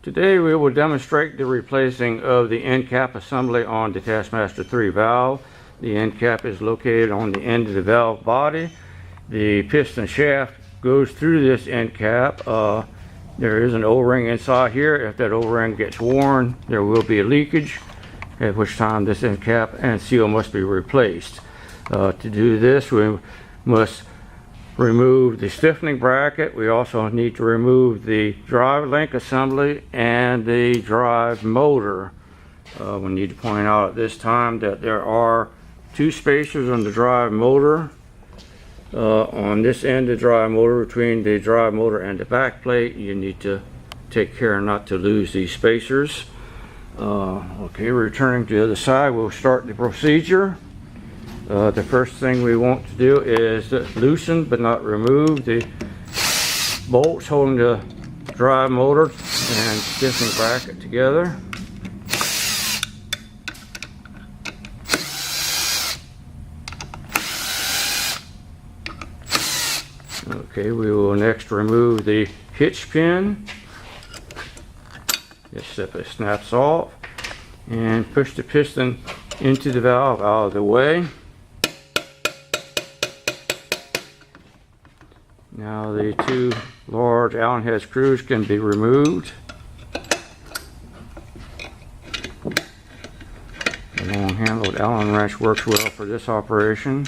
Today we will demonstrate the replacing of the end cap assembly on the Taskmaster 3 valve. The end cap is located on the end of the valve body. The piston shaft goes through this end cap. There is an O-ring inside here. If that O-ring gets worn, there will be a leakage, at which time this end cap and seal must be replaced. To do this, we must remove the stiffening bracket. We also need to remove the drive link assembly and the drive motor. We need to point out at this time that there are two spacers on the drive motor. On this end of the drive motor, between the drive motor and the back plate, you need to take care not to lose these spacers. Okay, returning to the other side, we'll start the procedure. The first thing we want to do is loosen but not remove the bolts holding the drive motor and stiffening bracket together. Okay, we will next remove the hitch pin. Just simply snaps off and push the piston into the valve out of the way. Now the two large Allen head screws can be removed. The long handled Allen wrench works well for this operation.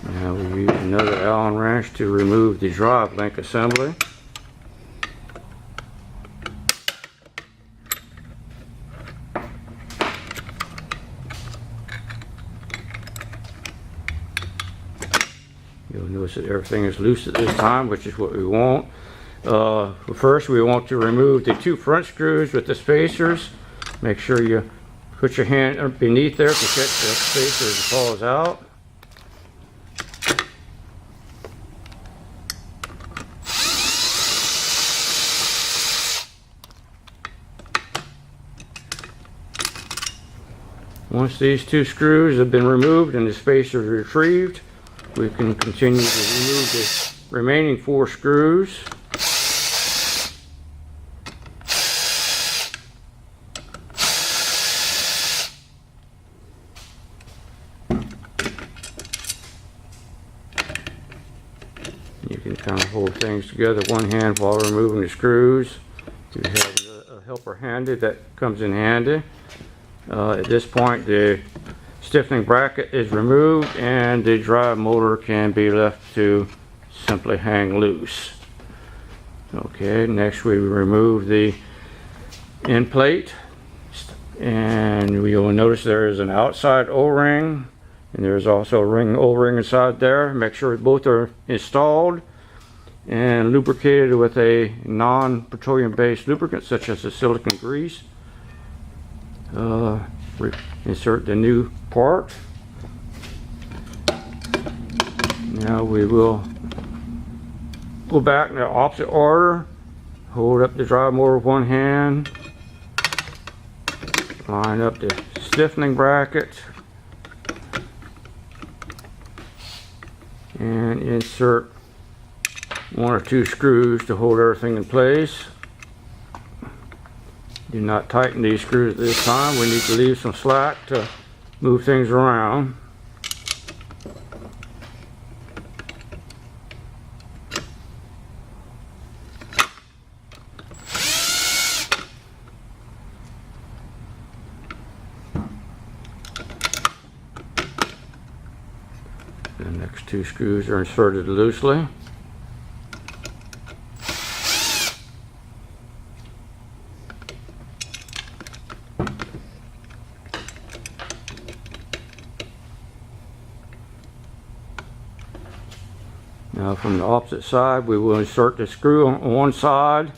Now we use another Allen wrench to remove the drive link assembly. You'll notice that everything is loose at this time, which is what we want. First, we want to remove the two front screws with the spacers. Make sure you put your hand beneath there to catch the spacer as it falls out. Once these two screws have been removed and the spacer is retrieved, we can continue to remove the remaining four screws. You can kind of hold things together with one hand while removing the screws. You have a helper handy that comes in handy. At this point, the stiffening bracket is removed and the drive motor can be left to simply hang loose. Okay, next we remove the end plate, and you'll notice there is an outside O-ring and there's also a O-ring inside there. Make sure both are installed and lubricated with a non-petroleum based lubricant such as a silicone grease. Insert the new part. Now we will go back in the opposite order. Hold up the drive motor with one hand. Line up the stiffening bracket. And insert one or two screws to hold everything in place. Do not tighten these screws at this time. We need to leave some slack to move things around. The next two screws are inserted loosely. Now from the opposite side, we will insert the screw on one side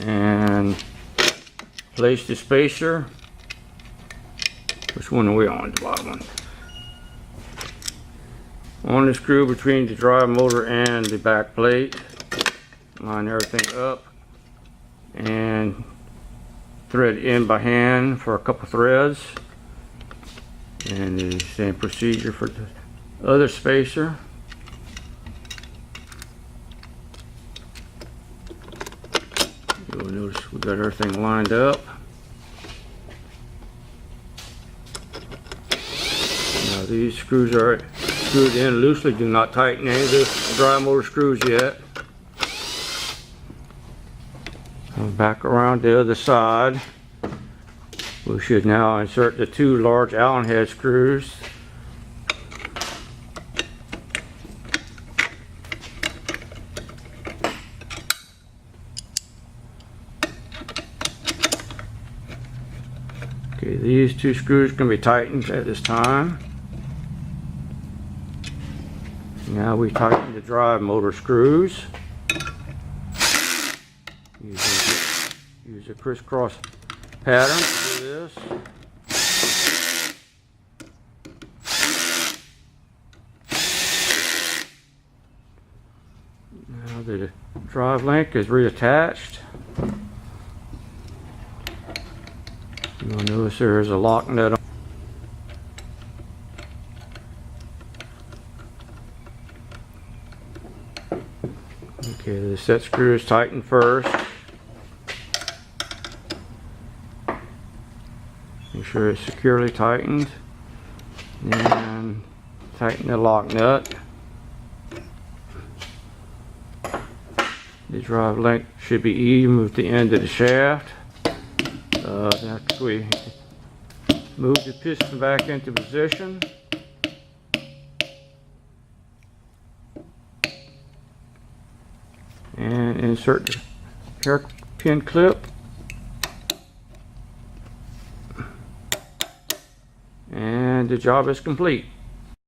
and place the spacer. Which one are we on? The bottom one. On the screw between the drive motor and the back plate. Line everything up and thread in by hand for a couple threads. And the same procedure for the other spacer. You'll notice we got everything lined up. Now these screws are screwed in loosely. Do not tighten any of the drive motor screws yet. Back around the other side. We should now insert the two large Allen head screws. Okay, these two screws can be tightened at this time. Now we tighten the drive motor screws. Use a crisscross pattern to do this. Now the drive link is reattached. You'll notice there's a lock nut on. Okay, the set screw is tightened first. Make sure it's securely tightened. And tighten the lock nut. The drive link should be even with the end of the shaft. After we move the piston back into position. And insert the hairpin clip. And the job is complete.